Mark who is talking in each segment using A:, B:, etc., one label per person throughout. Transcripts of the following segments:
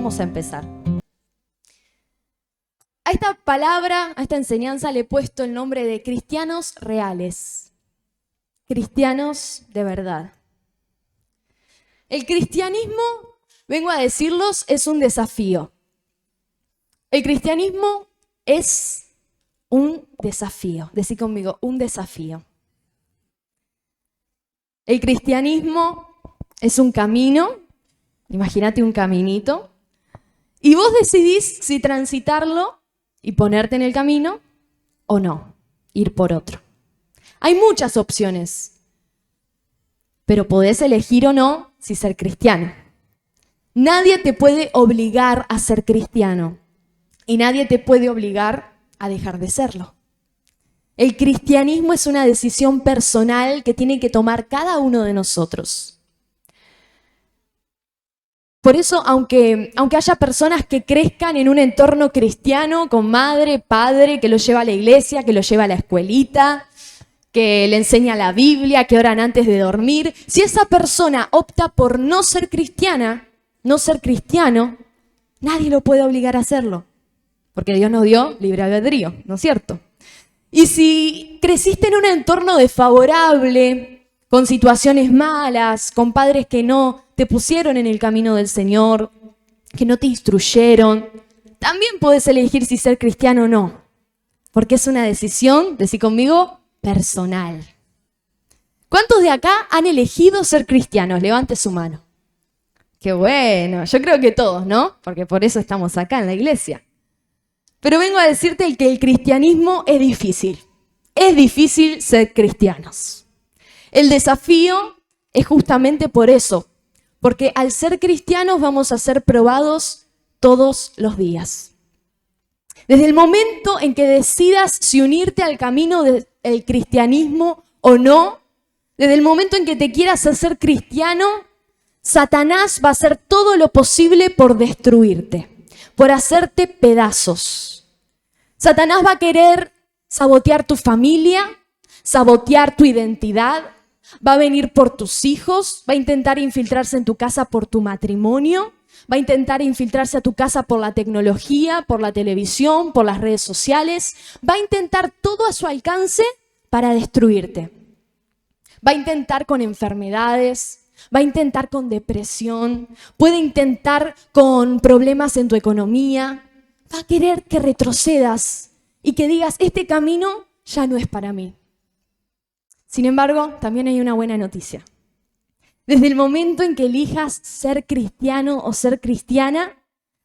A: vamos a empezar. A esta palabra, a esta enseñanza le he puesto el nombre de cristianos reales. Cristianos de verdad. El cristianismo, vengo a decirlos, es un desafío. El cristianismo es un desafío. Decí conmigo, un desafío. El cristianismo es un camino, imagínate un caminito, y vos decidís si transitarlo y ponerte en el camino o no, ir por otro. Hay muchas opciones, pero podés elegir o no si ser cristiano. Nadie te puede obligar a ser cristiano y nadie te puede obligar a dejar de serlo. El cristianismo es una decisión personal que tiene que tomar cada uno de nosotros. Por eso, aunque haya personas que crezcan en un entorno cristiano, con madre, padre, que lo lleva a la iglesia, que lo lleva a la escuelita, que le enseña la Biblia, que oran antes de dormir, si esa persona opta por no ser cristiana, no ser cristiano, nadie lo puede obligar a hacerlo, porque Dios nos dio libre albedrío, ¿no es cierto? Y si creciste en un entorno desfavorable, con situaciones malas, con padres que no te pusieron en el camino del Señor, que no te instruyeron, también podés elegir si ser cristiano o no, porque es una decisión, decí conmigo, personal. ¿Cuántos de acá han elegido ser cristianos? Levante su mano. Qué bueno, yo creo que todos, ¿no? Porque por eso estamos acá en la iglesia. Pero vengo a decirte que el cristianismo es difícil ser cristianos. El desafío es justamente por eso, porque al ser cristianos vamos a ser probados todos los días. Desde el momento en que decidas si unirte al camino del cristianismo o no, desde el momento en que te quieras hacer cristiano, Satanás va a hacer todo lo posible por destruirte, por hacerte pedazos. Satanás va a querer sabotear tu familia, sabotear tu identidad, va a venir por tus hijos, va a intentar infiltrarse en tu casa por tu matrimonio, va a intentar infiltrarse a tu casa por la tecnología, por la televisión, por las redes sociales, va a intentar todo a su alcance para destruirte. Va a intentar con enfermedades, va a intentar con depresión, puede intentar con problemas en tu economía, va a querer que retrocedas y que digas, este camino ya no es para mí. Sin embargo, también hay una buena noticia. Desde el momento en que elijas ser cristiano o ser cristiana,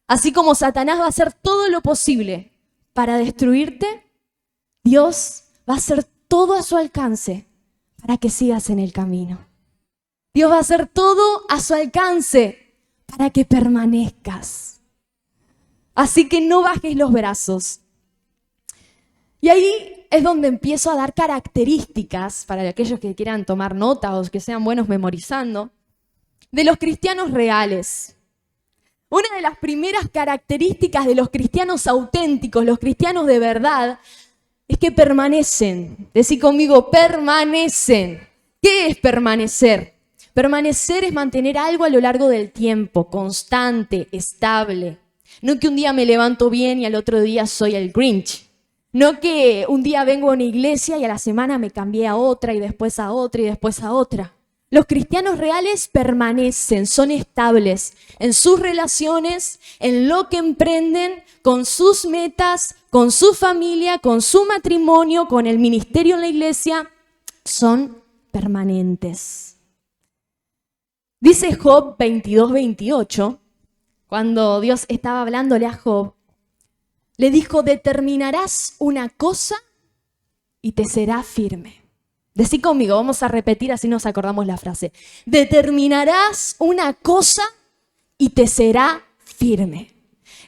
A: así como Satanás va a hacer todo lo posible para destruirte, Dios va a hacer todo a su alcance para que sigas en el camino. Dios va a hacer todo a su alcance para que permanezcas. Así que no bajes los brazos. Y ahí es donde empiezo a dar características, para aquellos que quieran tomar nota o que sean buenos memorizando, de los cristianos reales. Una de las primeras características de los cristianos auténticos, los cristianos de verdad, es que permanecen. Decí conmigo, permanecen. ¿Qué es permanecer? Permanecer es mantener algo a lo largo del tiempo, constante, estable. No que un día me levanto bien y al otro día soy el Grinch. No que un día vengo a una iglesia y a la semana me cambié a otra y después a otra y después a otra. Los cristianos reales permanecen, son estables en sus relaciones, en lo que emprenden, con sus metas, con su familia, con su matrimonio, con el ministerio en la iglesia. Son permanentes. Dice Job 22:28, cuando Dios estaba hablándole a Job, le dijo, determinarás una cosa y te será firme. Decí conmigo, vamos a repetir así nos acordamos la frase. Determinarás una cosa y te será firme.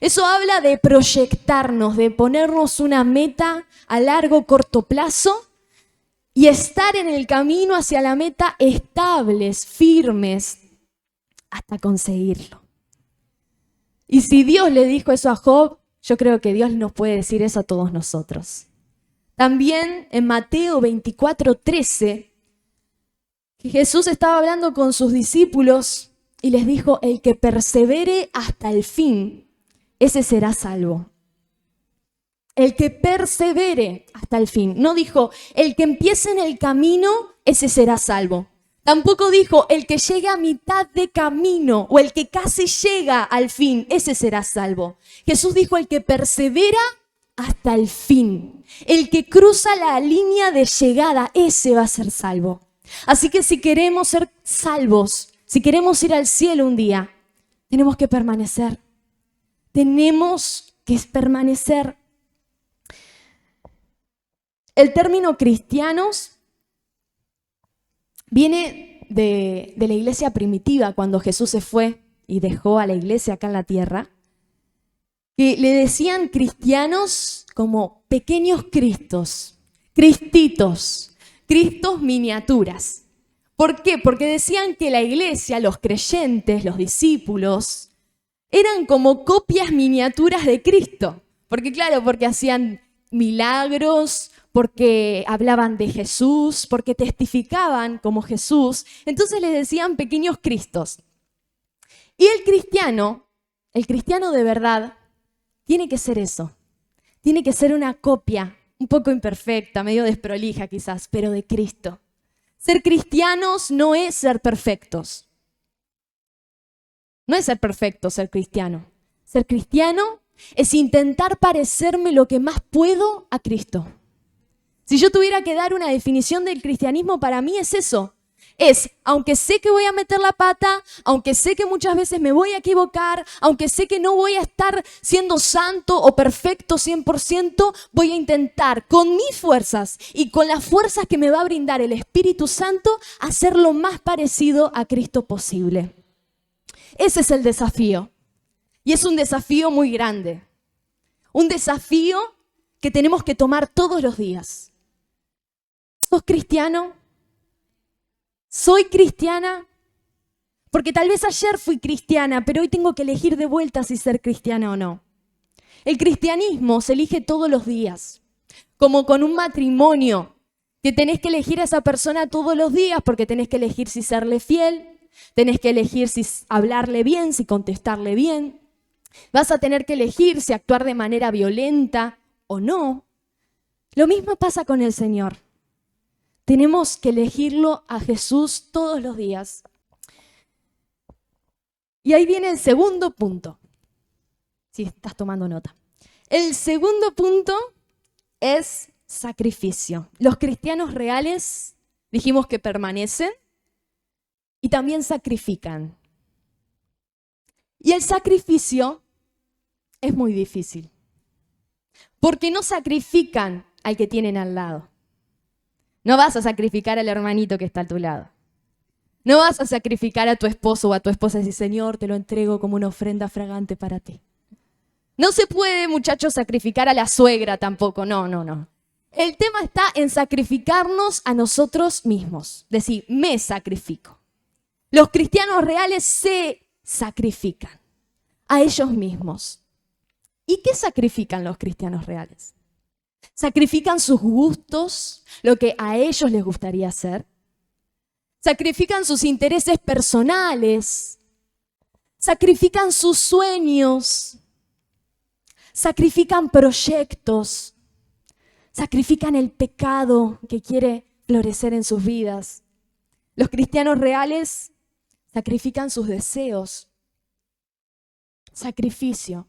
A: Eso habla de proyectarnos, de ponernos una meta a largo, corto plazo y estar en el camino hacia la meta estables, firmes, hasta conseguirlo. Y si Dios le dijo eso a Job, yo creo que Dios nos puede decir eso a todos nosotros. También en Mateo 24:13, que Jesús estaba hablando con sus discípulos y les dijo, el que persevere hasta el fin, ese será salvo. El que persevere hasta el fin. No dijo, el que empiece en el camino, ese será salvo. Tampoco dijo, el que llegue a mitad de camino o el que casi llega al fin, ese será salvo. Jesús dijo, el que persevera hasta el fin. El que cruza la línea de llegada, ese va a ser salvo. Así que si queremos ser salvos, si queremos ir al cielo un día, tenemos que permanecer. Tenemos que permanecer. El término cristianos viene de la iglesia primitiva, cuando Jesús se fue y dejó a la iglesia acá en la tierra, que le decían cristianos como pequeños cristos, cristitos, cristos miniaturas. ¿Por qué? Porque decían que la iglesia, los creyentes, los discípulos, eran como copias miniaturas de Cristo. Porque claro, porque hacían milagros, porque hablaban de Jesús, porque testificaban como Jesús. Entonces les decían pequeños cristos. Y el cristiano de verdad, tiene que ser eso. Tiene que ser una copia, un poco imperfecta, medio desprolija quizás, pero de Cristo. Ser cristianos no es ser perfectos. No es ser perfecto ser cristiano. Ser cristiano es intentar parecerme lo que más puedo a Cristo. Si yo tuviera que dar una definición del cristianismo, para mí es eso. Es, aunque sé que voy a meter la pata, aunque sé que muchas veces me voy a equivocar, aunque sé que no voy a estar siendo santo o perfecto 100%, voy a intentar con mis fuerzas y con las fuerzas que me va a brindar el Espíritu Santo, hacer lo más parecido a Cristo posible. Ese es el desafío. Y es un desafío muy grande. Un desafío que tenemos que tomar todos los días. ¿Sos cristiano? ¿Soy cristiana? Porque tal vez ayer fui cristiana, pero hoy tengo que elegir de vuelta si ser cristiana o no. El cristianismo se elige todos los días, como con un matrimonio, que tenés que elegir a esa persona todos los días porque tenés que elegir si serle fiel, tenés que elegir si hablarle bien, si contestarle bien. Vas a tener que elegir si actuar de manera violenta o no. Lo mismo pasa con el Señor. Tenemos que elegirlo a Jesús todos los días. Y ahí viene el segundo punto. Si estás tomando nota. El segundo punto es sacrificio. Los cristianos reales dijimos que permanecen y también sacrifican. Y el sacrificio es muy difícil. Porque no sacrifican al que tienen al lado. No vas a sacrificar al hermanito que está a tu lado. No vas a sacrificar a tu esposo o a tu esposa y decir, Señor, te lo entrego como una ofrenda fragante para ti. No se puede, muchachos, sacrificar a la suegra tampoco. No. El tema está en sacrificarnos a nosotros mismos. Es decir, me sacrifico. Los cristianos reales se sacrifican a ellos mismos. ¿Y qué sacrifican los cristianos reales? Sacrifican sus gustos, lo que a ellos les gustaría hacer. Sacrifican sus intereses personales. Sacrifican sus sueños. Sacrifican proyectos. Sacrifican el pecado que quiere florecer en sus vidas. Los cristianos reales sacrifican sus deseos. Sacrificio.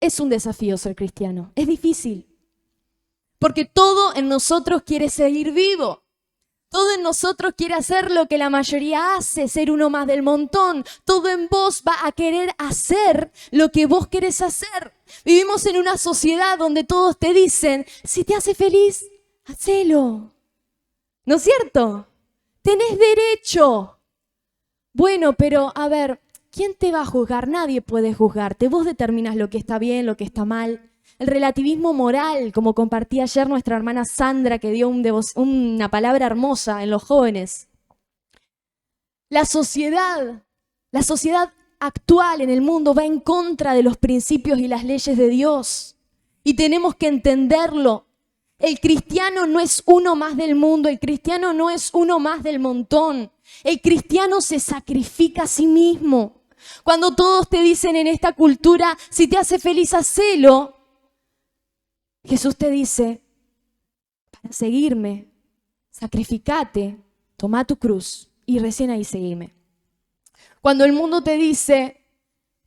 A: Es un desafío ser cristiano. Es difícil. Porque todo en nosotros quiere seguir vivo. Todo en nosotros quiere hacer lo que la mayoría hace, ser uno más del montón. Todo en vos va a querer hacer lo que vos querés hacer. Vivimos en una sociedad donde todos te dicen, si te hace feliz, hacelo. ¿No es cierto? Tenés derecho. Bueno, pero a ver, ¿quién te va a juzgar? Nadie puede juzgarte. Vos determinás lo que está bien, lo que está mal. El relativismo moral, como compartía ayer nuestra hermana Sandra, que dio una palabra hermosa en los jóvenes. La sociedad actual en el mundo va en contra de los principios y las leyes de Dios. Y tenemos que entenderlo. El cristiano no es uno más del mundo, el cristiano no es uno más del montón. El cristiano se sacrifica a sí mismo. Cuando todos te dicen en esta cultura, si te hace feliz, hacelo, Jesús te dice, para seguirme, sacrificate, toma tu cruz y recién ahí seguime. Cuando el mundo te dice,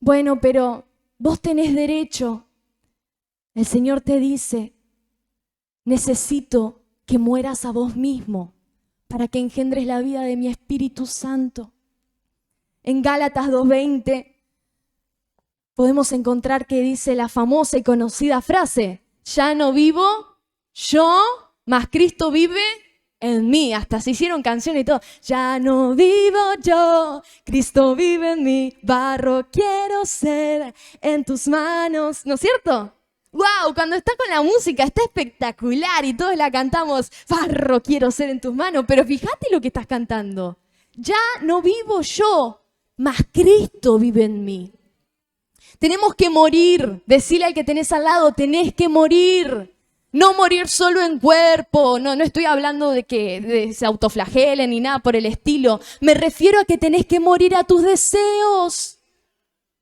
A: bueno, pero vos tenés derecho, el Señor te dice, necesito que mueras a vos mismo para que engendres la vida de mi Espíritu Santo. En Gálatas 2:20 podemos encontrar que dice la famosa y conocida frase, ya no vivo yo, mas Cristo vive en mí. Hasta se hicieron canciones y todo. Ya no vivo yo, Cristo vive en mí. Barro quiero ser en tus manos. ¿No es cierto? ¡Wow! Cuando está con la música está espectacular y todos la cantamos. Barro quiero ser en tus manos. Pero fíjate lo que estás cantando. Ya no vivo yo, mas Cristo vive en mí. Tenemos que morir. Decile al que tenés al lado, tenés que morir. No morir solo en cuerpo, no estoy hablando de que se autoflagelen ni nada por el estilo. Me refiero a que tenés que morir a tus deseos.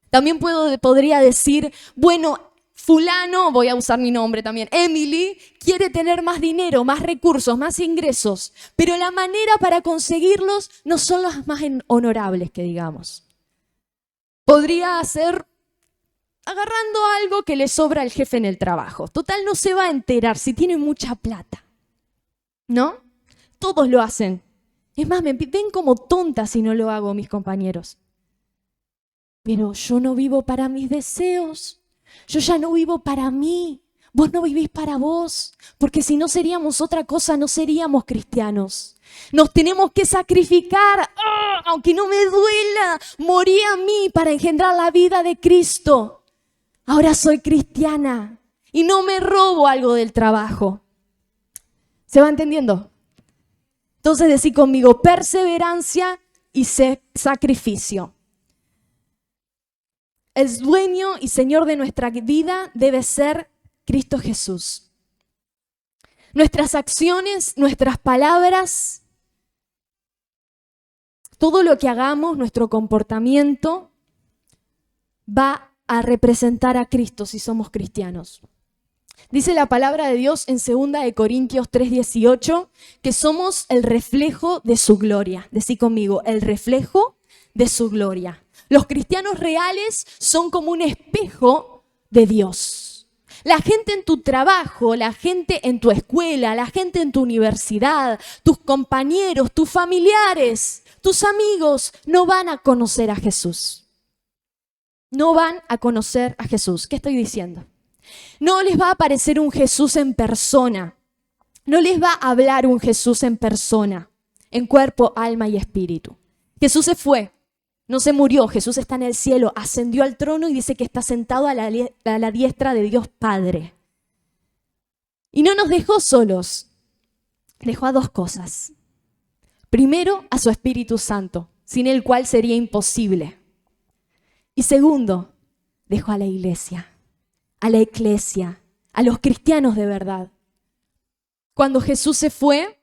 A: También podría decir, bueno, fulano, voy a usar mi nombre también, Emily, quiere tener más dinero, más recursos, más ingresos, pero la manera para conseguirlos no son las más honorables que digamos. Podría ser agarrando algo que le sobra al jefe en el trabajo. Total, no se va a enterar si tiene mucha plata. ¿No? Todos lo hacen. Es más, me ven como tonta si no lo hago, mis compañeros. Pero yo no vivo para mis deseos. Yo ya no vivo para mí. Vos no vivís para vos. Porque si no seríamos otra cosa, no seríamos cristianos. Nos tenemos que sacrificar, aunque no me duela. Morí a mí para engendrar la vida de Cristo. Ahora soy cristiana y no me robo algo del trabajo. ¿Se va entendiendo? Entonces decí conmigo, perseverancia y sacrificio. El dueño y Señor de nuestra vida debe ser Cristo Jesús. Nuestras acciones, nuestras palabras, todo lo que hagamos, nuestro comportamiento, va a representar a Cristo si somos cristianos. Dice la palabra de Dios en 2 Corintios 3:18 que somos el reflejo de su gloria. Decí conmigo, el reflejo de su gloria. Los cristianos reales son como un espejo de Dios. La gente en tu trabajo, la gente en tu escuela, la gente en tu universidad, tus compañeros, tus familiares, tus amigos no van a conocer a Jesús. No van a conocer a Jesús. ¿Qué estoy diciendo? No les va a aparecer un Jesús en persona. No les va a hablar un Jesús en persona, en cuerpo, alma y espíritu. Jesús se fue, no se murió. Jesús está en el cielo, ascendió al trono y dice que está sentado a la diestra de Dios Padre. Y no nos dejó solos. Dejó a dos cosas. Primero, a su Espíritu Santo, sin el cual sería imposible. Y segundo, dejó a la iglesia, a la eclesia, a los cristianos de verdad. Cuando Jesús se fue,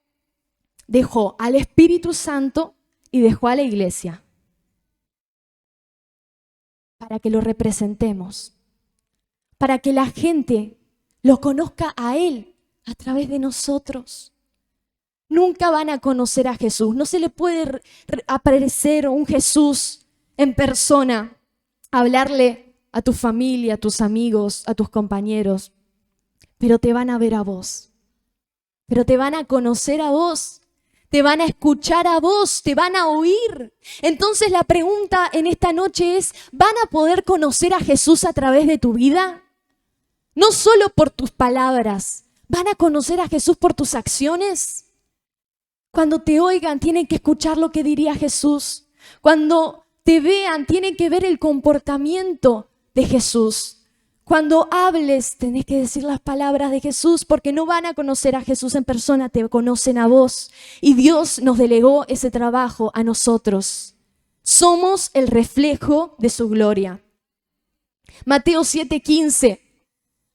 A: dejó al Espíritu Santo y dejó a la iglesia para que lo representemos, para que la gente lo conozca a Él a través de nosotros. Nunca van a conocer a Jesús, no se le puede aparecer un Jesús en persona, hablarle a tu familia, a tus amigos, a tus compañeros, pero te van a ver a vos, pero te van a conocer a vos, te van a escuchar a vos, te van a oír. Entonces la pregunta en esta noche es, ¿van a poder conocer a Jesús a través de tu vida? No solo por tus palabras, ¿van a conocer a Jesús por tus acciones? Cuando te oigan, tienen que escuchar lo que diría Jesús. Cuando te vean, tienen que ver el comportamiento de Jesús. Cuando hables, tenés que decir las palabras de Jesús, porque no van a conocer a Jesús en persona, te conocen a vos. Y Dios nos delegó ese trabajo a nosotros. Somos el reflejo de su gloria. Mateo 7:15.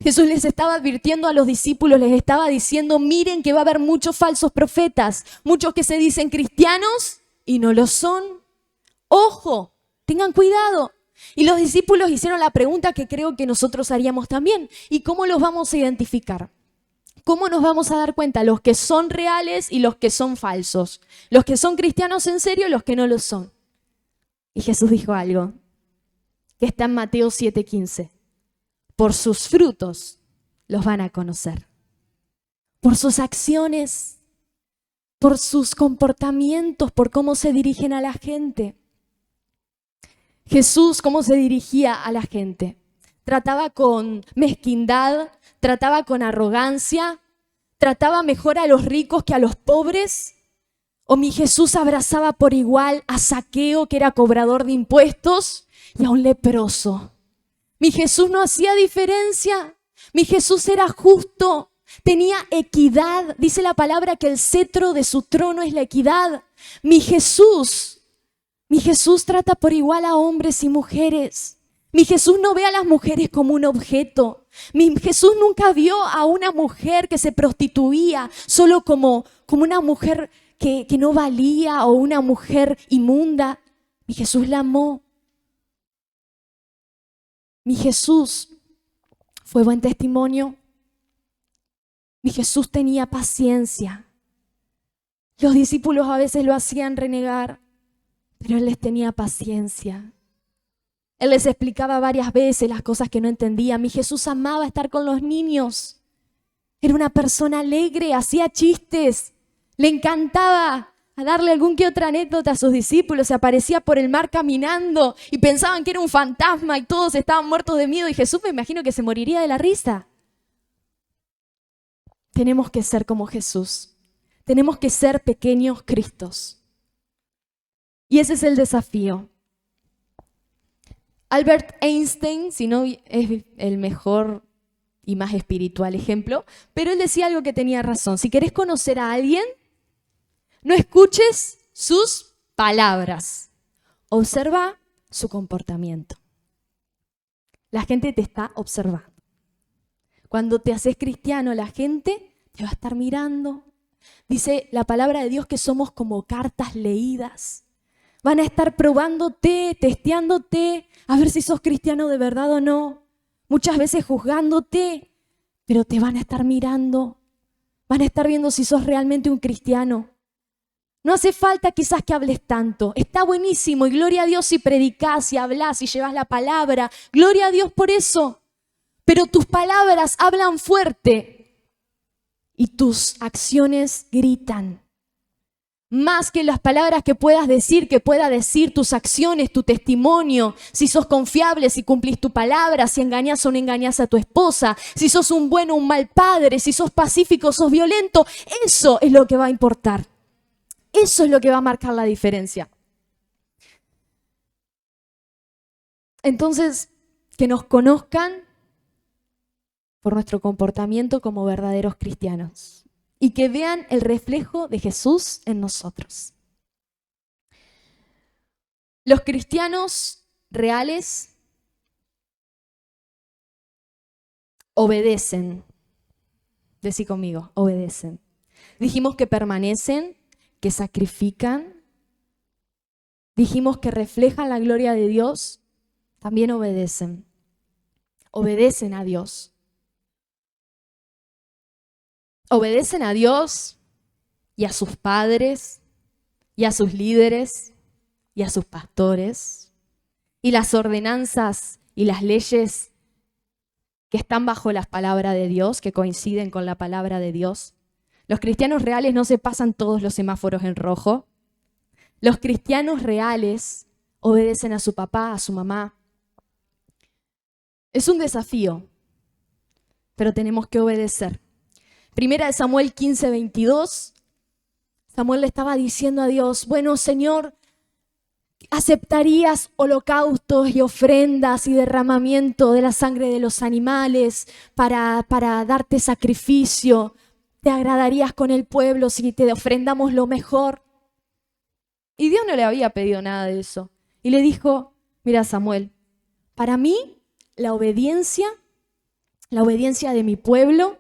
A: Jesús les estaba advirtiendo a los discípulos, les estaba diciendo, miren que va a haber muchos falsos profetas, muchos que se dicen cristianos, y no lo son. Ojo, tengan cuidado. Y los discípulos hicieron la pregunta que creo que nosotros haríamos también. ¿Y cómo los vamos a identificar? ¿Cómo nos vamos a dar cuenta los que son reales y los que son falsos? Los que son cristianos en serio y los que no lo son. Y Jesús dijo algo que está en Mateo 7:15. Por sus frutos los van a conocer. Por sus acciones, por sus comportamientos, por cómo se dirigen a la gente. Jesús, ¿cómo se dirigía a la gente? Trataba con mezquindad, trataba con arrogancia, trataba mejor a los ricos que a los pobres. O mi Jesús abrazaba por igual a Zaqueo, que era cobrador de impuestos, y a un leproso. Mi Jesús no hacía diferencia. Mi Jesús era justo, tenía equidad. Dice la palabra que el cetro de su trono es la equidad. Mi Jesús trata por igual a hombres y mujeres. Mi Jesús no ve a las mujeres como un objeto. Mi Jesús nunca vio a una mujer que se prostituía solo como una mujer que no valía o una mujer inmunda. Mi Jesús la amó. Mi Jesús fue buen testimonio. Mi Jesús tenía paciencia. Los discípulos a veces lo hacían renegar, pero Él les tenía paciencia. Él les explicaba varias veces las cosas que no entendían. Mi Jesús amaba estar con los niños. Era una persona alegre, hacía chistes. Le encantaba a darle algún que otra anécdota a sus discípulos. Se aparecía por el mar caminando y pensaban que era un fantasma y todos estaban muertos de miedo. Y Jesús, me imagino que se moriría de la risa. Tenemos que ser como Jesús. Tenemos que ser pequeños Cristos. Y ese es el desafío. Albert Einstein, si no es el mejor y más espiritual ejemplo, pero él decía algo que tenía razón. Si querés conocer a alguien, no escuches sus palabras. Observa su comportamiento. La gente te está observando. Cuando te haces cristiano, la gente te va a estar mirando. Dice la palabra de Dios que somos como cartas leídas. Van a estar probándote, testeándote, a ver si sos cristiano de verdad o no. Muchas veces juzgándote, pero te van a estar mirando. Van a estar viendo si sos realmente un cristiano. No hace falta quizás que hables tanto. Está buenísimo y gloria a Dios si predicás, si hablás, si llevas la palabra. Gloria a Dios por eso. Pero tus palabras hablan fuerte y tus acciones gritan. Más que las palabras que puedas decir, que pueda decir tus acciones, tu testimonio, si sos confiable, si cumplís tu palabra, si engañás o no engañás a tu esposa, si sos un bueno o un mal padre, si sos pacífico o sos violento, eso es lo que va a importar. Eso es lo que va a marcar la diferencia. Entonces, que nos conozcan por nuestro comportamiento como verdaderos cristianos. Y que vean el reflejo de Jesús en nosotros. Los cristianos reales obedecen. Decí conmigo, obedecen. Dijimos que permanecen, que sacrifican. Dijimos que reflejan la gloria de Dios. También obedecen. Obedecen a Dios. Obedecen a Dios y a sus padres y a sus líderes y a sus pastores y las ordenanzas y las leyes que están bajo la palabra de Dios, que coinciden con la palabra de Dios. Los cristianos reales no se pasan todos los semáforos en rojo. Los cristianos reales obedecen a su papá, a su mamá. Es un desafío, pero tenemos que obedecer. Primera de Samuel 15:22, Samuel le estaba diciendo a Dios, bueno, Señor, ¿aceptarías holocaustos y ofrendas y derramamiento de la sangre de los animales para darte sacrificio? ¿Te agradarías con el pueblo si te ofrendamos lo mejor? Y Dios no le había pedido nada de eso. Y le dijo, mira Samuel, para mí la obediencia de mi pueblo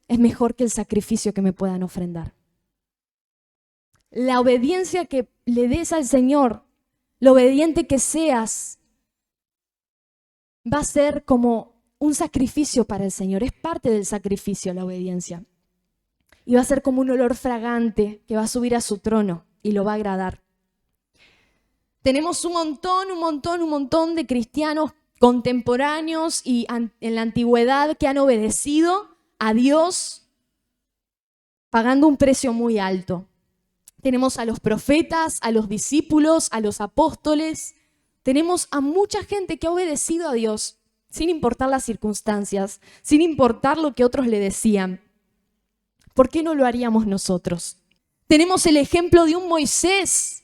A: es mejor que el sacrificio que me puedan ofrendar. la obediencia que le des al Señor, lo obediente que seas, va a ser como un sacrificio para el Señor. Es parte del sacrificio la obediencia. Y va a ser como un olor fragante que va a subir a su trono y lo va a agradar. Tenemos un montón de cristianos contemporáneos y en la antigüedad que han obedecido a Dios pagando un precio muy alto. Tenemos a los profetas, a los discípulos, a los apóstoles. Tenemos a mucha gente que ha obedecido a Dios sin importar las circunstancias, sin importar lo que otros le decían. ¿Por qué no lo haríamos nosotros? Tenemos el ejemplo de un Moisés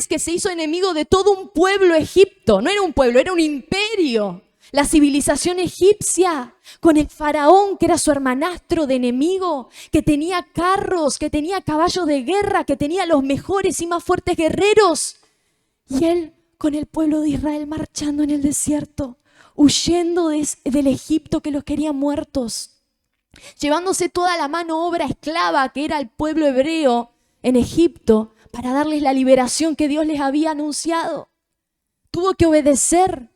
A: que se hizo enemigo de todo un pueblo egipto. No era un pueblo, era un imperio. La civilización egipcia, con el faraón que era su hermanastro de enemigo, que tenía carros, que tenía caballos de guerra, que tenía los mejores y más fuertes guerreros. Y él con el pueblo de Israel marchando en el desierto, huyendo del Egipto que los quería muertos, llevándose toda la mano obra esclava que era el pueblo hebreo en Egipto para darles la liberación que Dios les había anunciado. Tuvo que obedecer.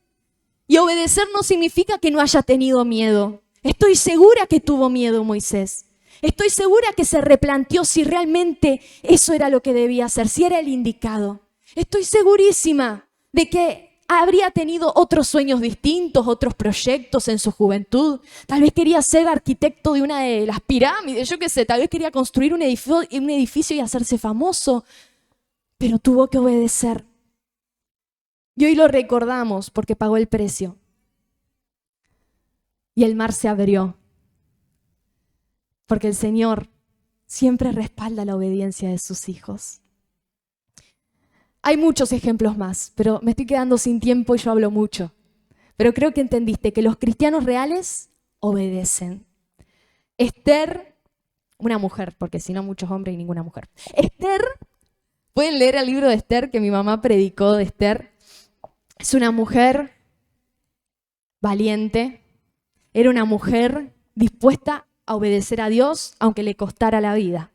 A: Y obedecer no significa que no haya tenido miedo. Estoy segura que tuvo miedo Moisés. Estoy segura que se replanteó si realmente eso era lo que debía hacer, si era el indicado. Estoy segurísima de que habría tenido otros sueños distintos, otros proyectos en su juventud. Tal vez quería ser arquitecto de una de las pirámides, yo qué sé, tal vez quería construir un edificio y hacerse famoso, pero tuvo que obedecer. Y hoy lo recordamos porque pagó el precio. Y el mar se abrió. Porque el Señor siempre respalda la obediencia de sus hijos. Hay muchos ejemplos más, pero me estoy quedando sin tiempo y yo hablo mucho. Pero creo que entendiste que los cristianos reales obedecen. Esther, una mujer, porque si no muchos hombres y ninguna mujer. Esther, pueden leer el libro de Esther que mi mamá predicó de Esther. Es una mujer valiente, era una mujer dispuesta a obedecer a Dios aunque le costara la vida.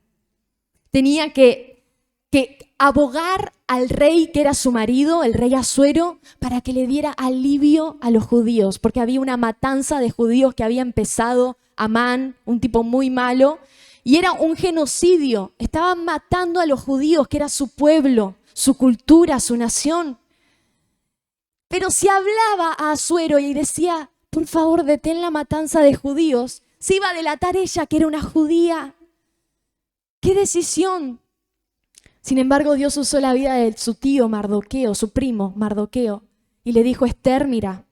A: Tenía que abogar al rey que era su marido, el rey Asuero, para que le diera alivio a los judíos, porque había una matanza de judíos que había empezado Amán, un tipo muy malo, y era un genocidio. Estaban matando a los judíos, que era su pueblo, su cultura, su nación. Pero si hablaba a Asuero y decía, por favor, detén la matanza de judíos, se iba a delatar ella, que era una judía. ¡Qué decisión! Sin embargo, Dios usó la vida de su tío Mardoqueo, su primo Mardoqueo, y le dijo, Esther, mira,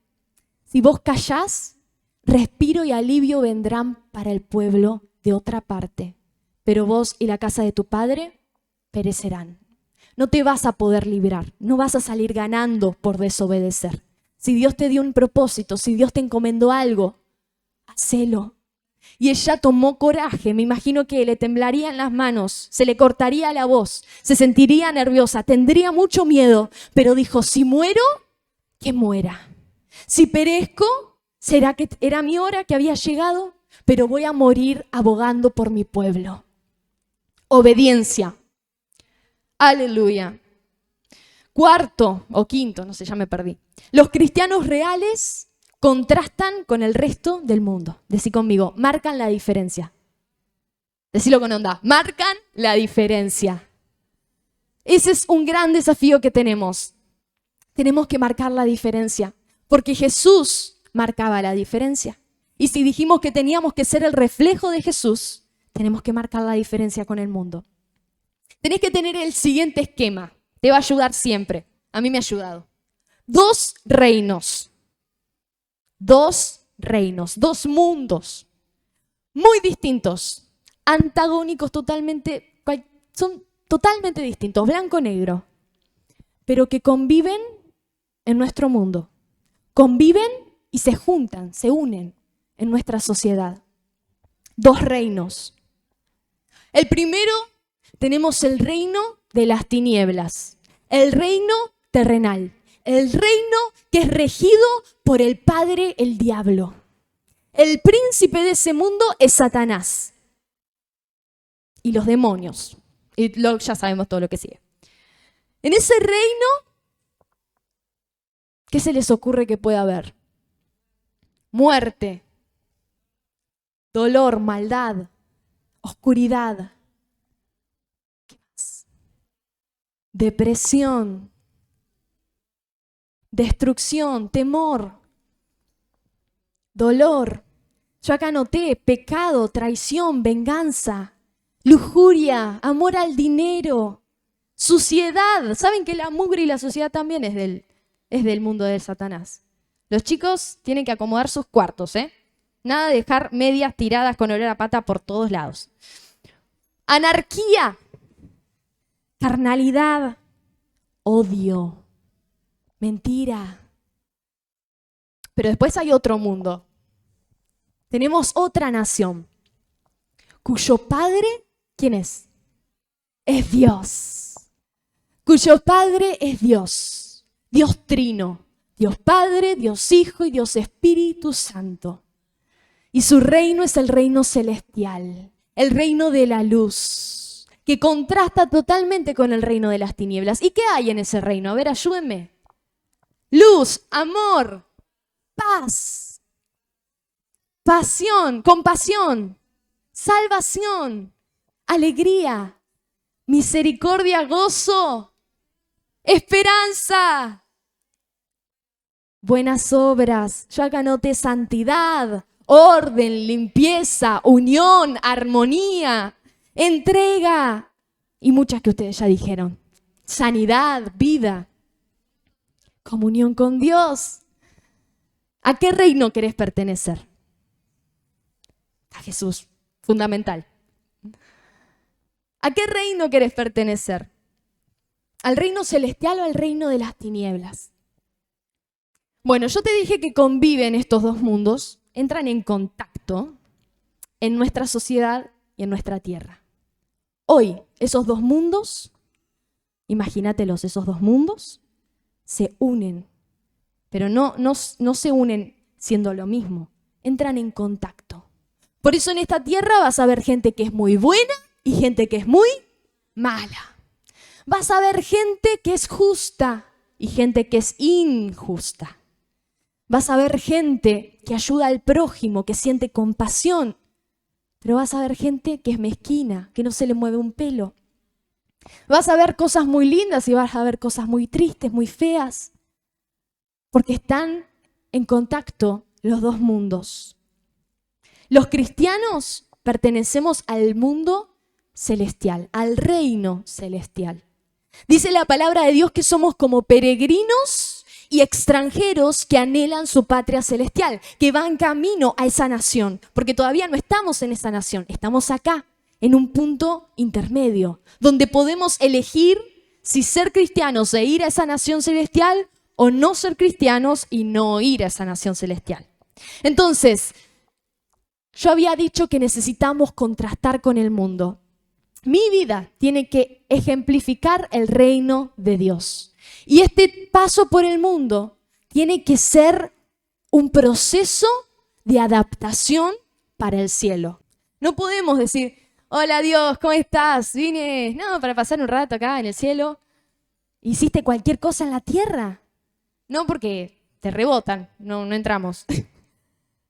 A: si vos callás, respiro y alivio vendrán para el pueblo de otra parte, pero vos y la casa de tu padre perecerán. No te vas a poder librar, no vas a salir ganando por desobedecer. Si Dios te dio un propósito, si Dios te encomendó algo, hacelo. Y ella tomó coraje, me imagino que le temblarían las manos, se le cortaría la voz, se sentiría nerviosa, tendría mucho miedo, pero dijo, si muero, que muera. Si perezco, será que era mi hora que había llegado, pero voy a morir abogando por mi pueblo. Obediencia. Aleluya. Cuarto o quinto, no sé, ya me perdí. Los cristianos reales contrastan con el resto del mundo. Decí conmigo, marcan la diferencia. Decilo con onda, marcan la diferencia. Ese es un gran desafío que tenemos. Tenemos que marcar la diferencia, porque Jesús marcaba la diferencia. Y si dijimos que teníamos que ser el reflejo de Jesús, tenemos que marcar la diferencia con el mundo. Tenés que tener el siguiente esquema. Te va a ayudar siempre. A mí me ha ayudado. 2 reinos. 2 reinos. 2 mundos. Muy distintos. Antagónicos totalmente. Son totalmente distintos. Blanco-negro. Pero que conviven en nuestro mundo. Conviven y se juntan, se unen en nuestra sociedad. 2 reinos. El primero, tenemos el reino de las tinieblas, el reino terrenal, el reino que es regido por el padre, el diablo. El príncipe de ese mundo es Satanás y los demonios. Y ya sabemos todo lo que sigue. En ese reino, ¿qué se les ocurre que pueda haber? Muerte, dolor, maldad, oscuridad. ¿Qué más? Depresión, destrucción, temor, dolor. Yo acá anoté pecado, traición, venganza, lujuria, amor al dinero, suciedad. ¿Saben que la mugre y la suciedad también es del mundo de Satanás? Los chicos tienen que acomodar sus cuartos, ¿eh? Nada de dejar medias tiradas con olor a pata por todos lados. Anarquía, carnalidad, odio, mentira. Pero después hay otro mundo. Tenemos otra nación, cuyo padre, ¿quién es? Es Dios. Cuyo padre es Dios. Dios Trino. Dios Padre, Dios Hijo y Dios Espíritu Santo. Y su reino es el reino celestial, el reino de la luz, que contrasta totalmente con el reino de las tinieblas. ¿Y qué hay en ese reino? A ver, ayúdenme. Luz, amor, paz. Pasión, compasión, salvación, alegría, misericordia, gozo, esperanza, buenas obras. Yo acá anoté santidad, orden, limpieza, unión, armonía, entrega y muchas que ustedes ya dijeron. Sanidad, vida, comunión con Dios. ¿A qué reino querés pertenecer? A Jesús, fundamental. ¿A qué reino querés pertenecer? ¿Al reino celestial o al reino de las tinieblas? Bueno, yo te dije que conviven estos dos mundos, entran en contacto en nuestra sociedad y en nuestra tierra. Hoy, esos dos mundos, imagínatelos, esos dos mundos se unen, pero no se unen siendo lo mismo, entran en contacto. Por eso en esta tierra vas a ver gente que es muy buena y gente que es muy mala. Vas a ver gente que es justa y gente que es injusta. Vas a ver gente que ayuda al prójimo, que siente compasión. Pero vas a ver gente que es mezquina, que no se le mueve un pelo. Vas a ver cosas muy lindas y vas a ver cosas muy tristes, muy feas. Porque están en contacto los dos mundos. Los cristianos pertenecemos al mundo celestial, al reino celestial. Dice la palabra de Dios que somos como peregrinos y extranjeros que anhelan su patria celestial, que van camino a esa nación, porque todavía no estamos en esa nación, estamos acá, en un punto intermedio, donde podemos elegir si ser cristianos e ir a esa nación celestial o no ser cristianos y no ir a esa nación celestial. Entonces, yo había dicho que necesitamos contrastar con el mundo. Mi vida tiene que ejemplificar el reino de Dios. Y este paso por el mundo tiene que ser un proceso de adaptación para el cielo. No podemos decir, hola Dios, ¿cómo estás? Vine, para pasar un rato acá en el cielo. ¿Hiciste cualquier cosa en la tierra? No, porque te rebotan, no entramos.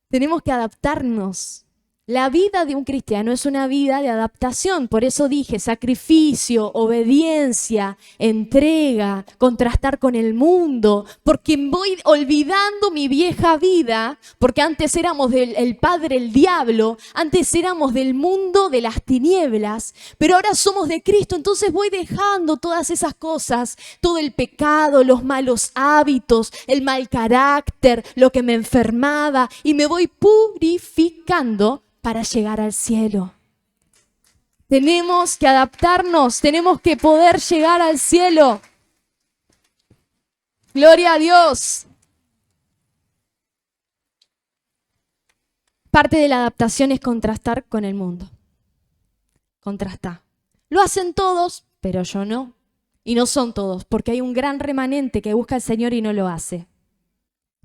A: Tenemos que adaptarnos. La vida de un cristiano es una vida de adaptación. Por eso dije sacrificio, obediencia, entrega, contrastar con el mundo. Porque voy olvidando mi vieja vida, porque antes éramos del padre, el diablo. Antes éramos del mundo de las tinieblas. Pero ahora somos de Cristo, entonces voy dejando todas esas cosas. Todo el pecado, los malos hábitos, el mal carácter, lo que me enfermaba. Y me voy purificando para llegar al cielo. Tenemos que adaptarnos, tenemos que poder llegar al cielo. Gloria a Dios. Parte de la adaptación es contrastar con el mundo. Contrastar. Lo hacen todos, pero yo no. Y no son todos, porque hay un gran remanente que busca al Señor y no lo hace.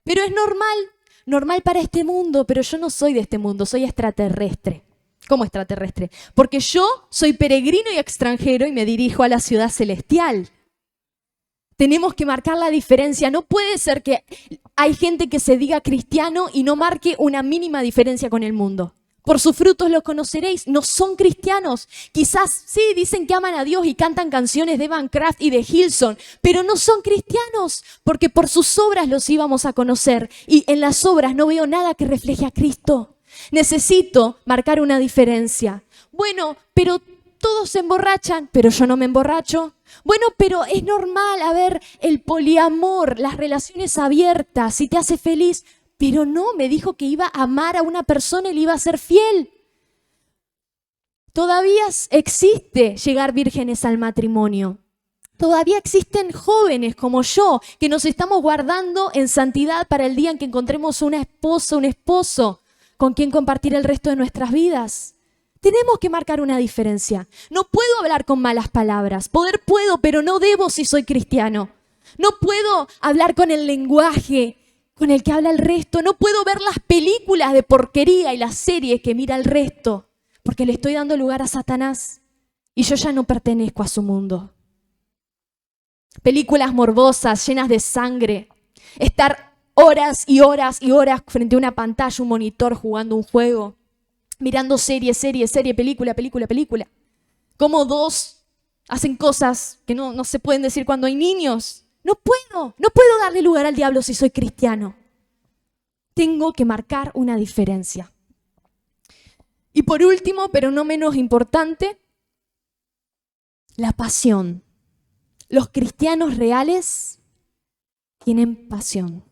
A: Pero es normal para este mundo, pero yo no soy de este mundo, soy extraterrestre. ¿Cómo extraterrestre? Porque yo soy peregrino y extranjero y me dirijo a la ciudad celestial. Tenemos que marcar la diferencia. No puede ser que hay gente que se diga cristiano y no marque una mínima diferencia con el mundo. Por sus frutos los conoceréis. No son cristianos. Quizás sí dicen que aman a Dios y cantan canciones de Van Craft y de Hillsong, pero no son cristianos, porque por sus obras los íbamos a conocer. Y en las obras no veo nada que refleje a Cristo. Necesito marcar una diferencia. Bueno, pero todos se emborrachan, pero yo no me emborracho. Bueno, pero es normal, a ver, el poliamor, las relaciones abiertas, si te hace feliz. Pero no, me dijo que iba a amar a una persona y le iba a ser fiel. Todavía existe llegar vírgenes al matrimonio. Todavía existen jóvenes como yo que nos estamos guardando en santidad para el día en que encontremos una esposa, un esposo con quien compartir el resto de nuestras vidas. Tenemos que marcar una diferencia. No puedo hablar con malas palabras. Poder puedo, pero no debo si soy cristiano. No puedo hablar con el lenguaje con el que habla el resto. No puedo ver las películas de porquería y las series que mira el resto, porque le estoy dando lugar a Satanás y yo ya no pertenezco a su mundo. Películas morbosas, llenas de sangre. Estar horas y horas y horas frente a una pantalla, un monitor, jugando un juego. Mirando serie, película. Como dos hacen cosas que no se pueden decir cuando hay niños. No puedo darle lugar al diablo si soy cristiano. Tengo que marcar una diferencia. Y por último, pero no menos importante, la pasión. Los cristianos reales tienen pasión.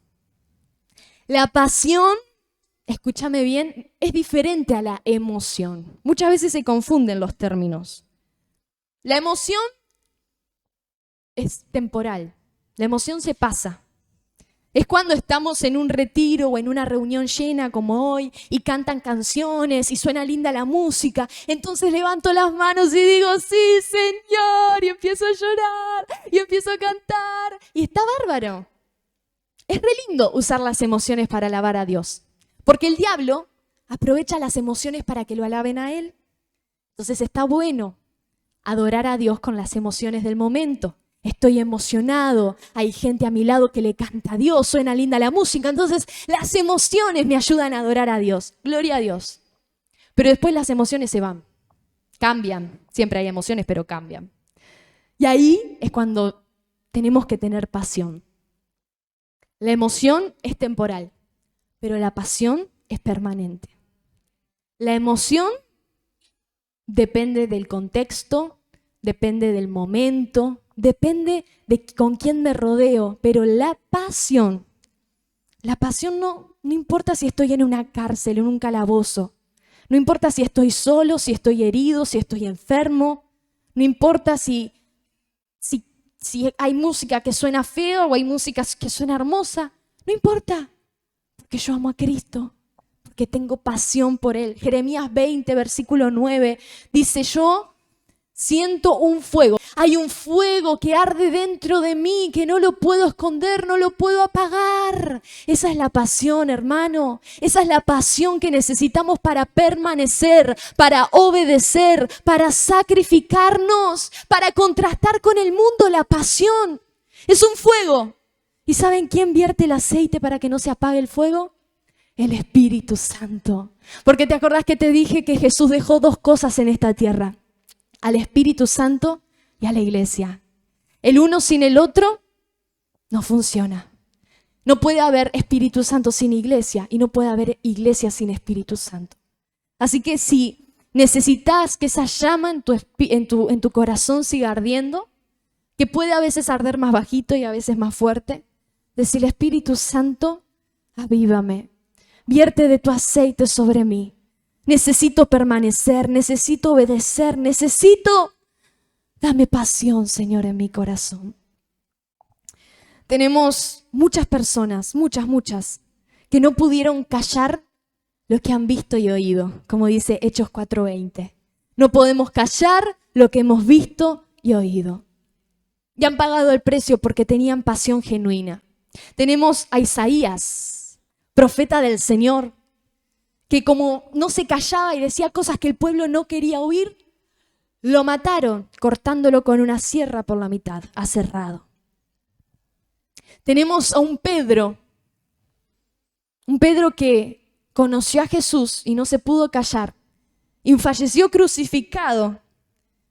A: La pasión, escúchame bien, es diferente a la emoción. Muchas veces se confunden los términos. La emoción es temporal. La emoción se pasa. Es cuando estamos en un retiro o en una reunión llena como hoy y cantan canciones y suena linda la música. Entonces levanto las manos y digo, sí, Señor, y empiezo a llorar y empiezo a cantar. Y está bárbaro. Es re lindo usar las emociones para alabar a Dios. Porque el diablo aprovecha las emociones para que lo alaben a él. Entonces está bueno adorar a Dios con las emociones del momento. Estoy emocionado, hay gente a mi lado que le canta a Dios, suena linda la música, entonces las emociones me ayudan a adorar a Dios. Gloria a Dios. Pero después las emociones se van, cambian. Siempre hay emociones, pero cambian. Y ahí es cuando tenemos que tener pasión. La emoción es temporal, pero la pasión es permanente. La emoción depende del contexto, depende del momento, depende de con quién me rodeo, pero la pasión no importa si estoy en una cárcel, en un calabozo, no importa si estoy solo, si estoy herido, si estoy enfermo, no importa si hay música que suena feo o hay música que suena hermosa, no importa, porque yo amo a Cristo, porque tengo pasión por Él. Jeremías 20, versículo 9, dice: yo siento un fuego. Hay un fuego que arde dentro de mí, que no lo puedo esconder, no lo puedo apagar. Esa es la pasión, hermano. Esa es la pasión que necesitamos para permanecer, para obedecer, para sacrificarnos, para contrastar con el mundo. La pasión es un fuego. ¿Y saben quién vierte el aceite para que no se apague el fuego? El Espíritu Santo. Porque te acordás que te dije que Jesús dejó dos cosas en esta tierra: al Espíritu Santo y a la iglesia. El uno sin el otro no funciona. No puede haber Espíritu Santo sin iglesia y no puede haber iglesia sin Espíritu Santo. Así que si necesitas que esa llama en tu corazón siga ardiendo, que puede a veces arder más bajito y a veces más fuerte, decirle: Espíritu Santo, avívame, vierte de tu aceite sobre mí. Necesito permanecer, necesito obedecer, dame pasión, Señor, en mi corazón. Tenemos muchas personas, muchas, que no pudieron callar lo que han visto y oído, como dice Hechos 4:20. No podemos callar lo que hemos visto y oído. Y han pagado el precio porque tenían pasión genuina. Tenemos a Isaías, profeta del Señor, que como no se callaba y decía cosas que el pueblo no quería oír, lo mataron cortándolo con una sierra por la mitad, aserrado. Tenemos a un Pedro que conoció a Jesús y no se pudo callar y falleció crucificado,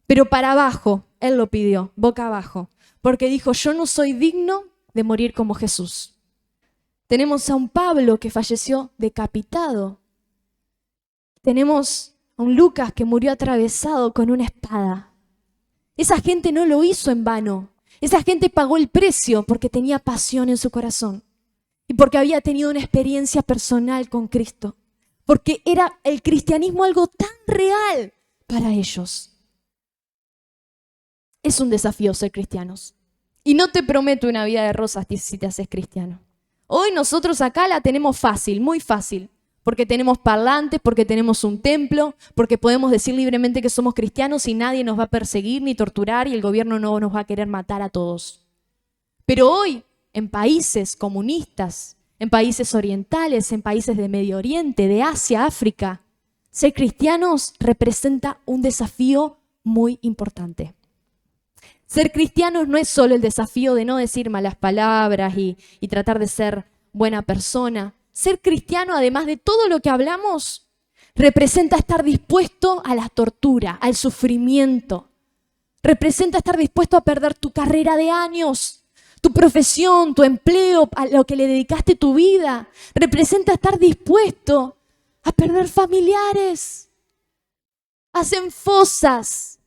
A: pero para abajo, él lo pidió, boca abajo, porque dijo, yo no soy digno de morir como Jesús. Tenemos a un Pablo que falleció decapitado. Tenemos a un Lucas que murió atravesado con una espada. Esa gente no lo hizo en vano. Esa gente pagó el precio porque tenía pasión en su corazón y porque había tenido una experiencia personal con Cristo, porque era el cristianismo algo tan real para ellos. Es un desafío ser cristianos. Y no te prometo una vida de rosas si te haces cristiano. Hoy nosotros acá la tenemos fácil, muy fácil, porque tenemos parlantes, porque tenemos un templo, porque podemos decir libremente que somos cristianos y nadie nos va a perseguir ni torturar y el gobierno no nos va a querer matar a todos. Pero hoy, en países comunistas, en países orientales, en países de Medio Oriente, de Asia, África, ser cristianos representa un desafío muy importante. Ser cristianos no es solo el desafío de no decir malas palabras y tratar de ser buena persona. Ser cristiano, además de todo lo que hablamos, representa estar dispuesto a la tortura, al sufrimiento. Representa estar dispuesto a perder tu carrera de años, tu profesión, tu empleo, a lo que le dedicaste tu vida. Representa estar dispuesto a perder familiares. Hacen fosas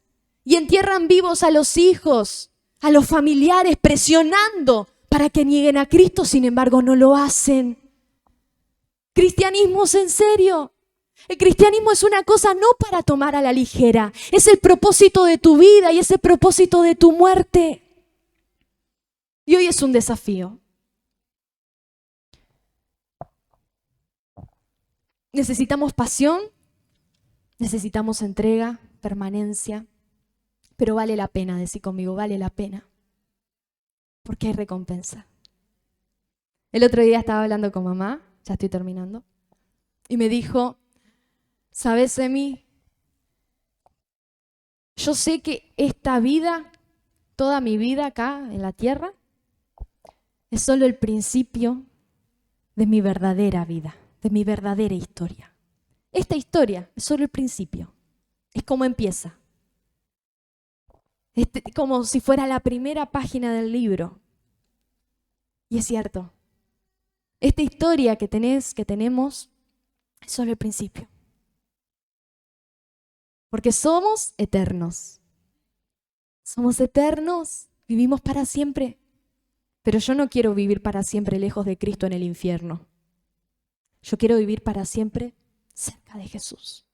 A: y entierran vivos a los hijos, a los familiares, presionando para que nieguen a Cristo, sin embargo no lo hacen. Cristianismo es en serio. El cristianismo es una cosa no para tomar a la ligera, es el propósito de tu vida y es el propósito de tu muerte. Y hoy es un desafío. Necesitamos pasión, necesitamos entrega, permanencia, pero vale la pena, decí conmigo, vale la pena, porque hay recompensa. El otro día estaba hablando con mamá, ya estoy terminando, y me dijo, ¿sabes, Emi? Yo sé que esta vida, toda mi vida acá en la tierra, es solo el principio de mi verdadera vida, de mi verdadera historia. Esta historia es solo el principio, es como empieza. Es como si fuera la primera página del libro. Y es cierto, esta historia que tenemos, es solo el principio. Porque somos eternos. Somos eternos, vivimos para siempre. Pero yo no quiero vivir para siempre lejos de Cristo en el infierno. Yo quiero vivir para siempre cerca de Jesús.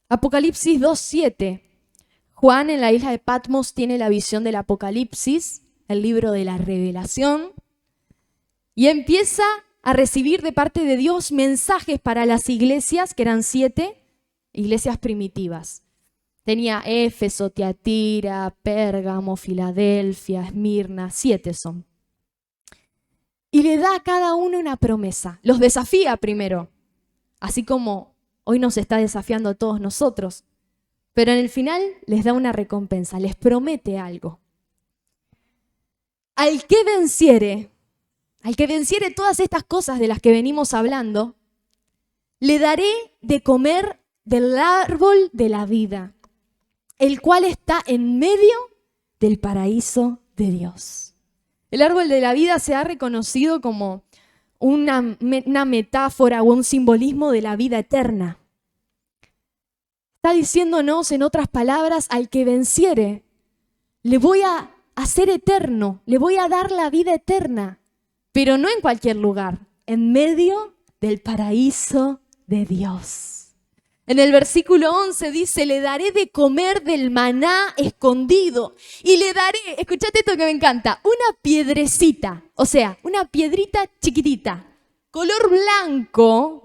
A: Apocalipsis 2:7. Juan en la isla de Patmos tiene la visión del Apocalipsis, el libro de la revelación, y empieza a recibir de parte de Dios mensajes para las iglesias, que eran 7 iglesias primitivas. Tenía Éfeso, Tiatira, Pérgamo, Filadelfia, Esmirna, 7 son. Y le da a cada uno una promesa. Los desafía primero, así como hoy nos está desafiando a todos nosotros. Pero en el final les da una recompensa, les promete algo. Al que venciere todas estas cosas de las que venimos hablando, le daré de comer del árbol de la vida, el cual está en medio del paraíso de Dios. El árbol de la vida se ha reconocido como una metáfora o un simbolismo de la vida eterna. Está diciéndonos, en otras palabras, al que venciere, le voy a hacer eterno, le voy a dar la vida eterna, pero no en cualquier lugar, en medio del paraíso de Dios. En el versículo 11 dice, le daré de comer del maná escondido y le daré, escuchate esto que me encanta, una piedrecita, o sea, una piedrita chiquitita, color blanco,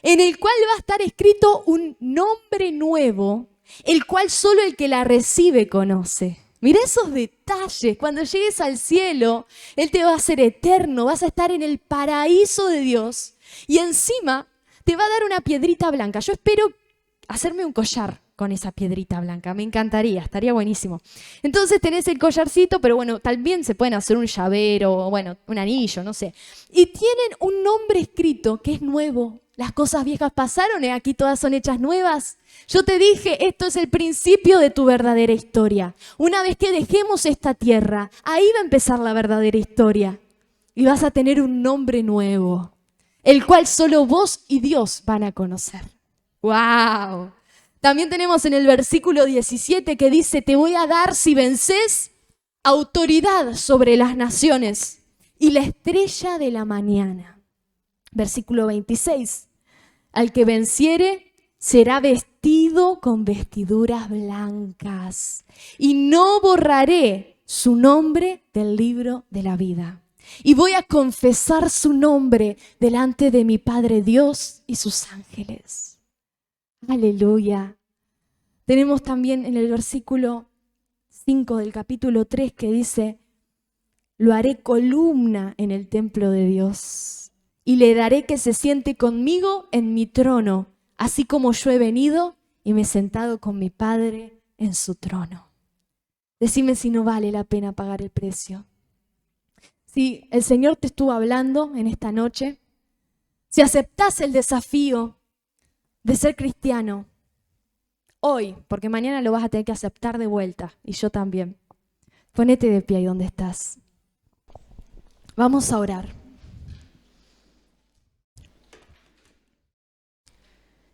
A: en el cual va a estar escrito un nombre nuevo, el cual solo el que la recibe conoce. Mira esos detalles, cuando llegues al cielo, Él te va a hacer eterno, vas a estar en el paraíso de Dios, Y encima te va a dar una piedrita blanca. Yo espero hacerme un collar con esa piedrita blanca. Me encantaría, estaría buenísimo. Entonces tenés el collarcito, pero bueno, también se pueden hacer un llavero, o bueno, un anillo, no sé. Y tienen un nombre escrito que es nuevo. Las cosas viejas pasaron y aquí todas son hechas nuevas. Yo te dije, esto es el principio de tu verdadera historia. Una vez que dejemos esta tierra, ahí va a empezar la verdadera historia. Y vas a tener un nombre nuevo, el cual solo vos y Dios van a conocer. ¡Wow! También tenemos en el versículo 17 que dice, te voy a dar, si vences, autoridad sobre las naciones y la estrella de la mañana. Versículo 26, al que venciere será vestido con vestiduras blancas y no borraré su nombre del libro de la vida. Y voy a confesar su nombre delante de mi Padre Dios y sus ángeles. Aleluya. Tenemos también en el versículo 5 del capítulo 3 que dice, lo haré columna en el templo de Dios y le daré que se siente conmigo en mi trono, así como yo he venido y me he sentado con mi Padre en su trono. Decime si no vale la pena pagar el precio. Si el Señor te estuvo hablando en esta noche, si aceptás el desafío de ser cristiano hoy, porque mañana lo vas a tener que aceptar de vuelta, y yo también. Ponete de pie ahí donde estás. Vamos a orar.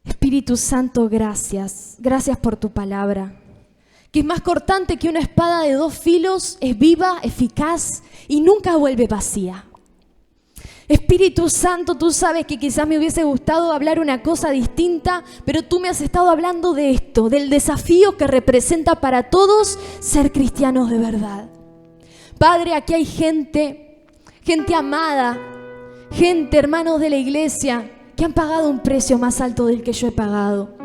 A: Espíritu Santo, gracias. Gracias por tu palabra, que es más cortante que una espada de 2 filos, es viva, eficaz y nunca vuelve vacía. Espíritu Santo, tú sabes que quizás me hubiese gustado hablar una cosa distinta, pero tú me has estado hablando de esto, del desafío que representa para todos ser cristianos de verdad. Padre, aquí hay gente amada, gente, hermanos de la iglesia, que han pagado un precio más alto del que yo he pagado.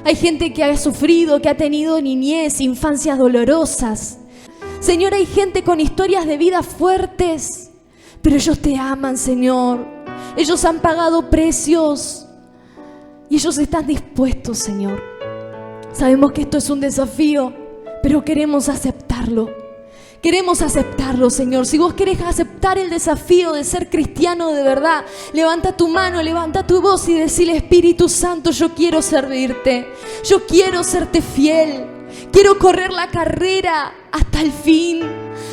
A: Hay gente que ha sufrido, que ha tenido niñez, infancias dolorosas. Señor, hay gente con historias de vida fuertes, pero ellos te aman, Señor. Ellos han pagado precios y ellos están dispuestos, Señor. Sabemos que esto es un desafío, pero queremos aceptarlo. Queremos aceptarlo, Señor. Si vos querés aceptar el desafío de ser cristiano de verdad, levanta tu mano, levanta tu voz y decile, Espíritu Santo, yo quiero servirte. Yo quiero serte fiel. Quiero correr la carrera hasta el fin.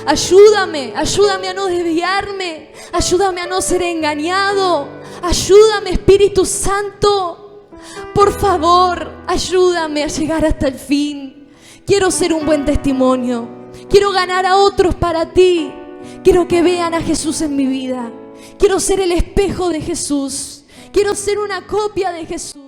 A: Ayúdame a no desviarme. Ayúdame a no ser engañado. Ayúdame, Espíritu Santo. Por favor, ayúdame a llegar hasta el fin. Quiero ser un buen testimonio. Quiero ganar a otros para ti. Quiero que vean a Jesús en mi vida. Quiero ser el espejo de Jesús. Quiero ser una copia de Jesús.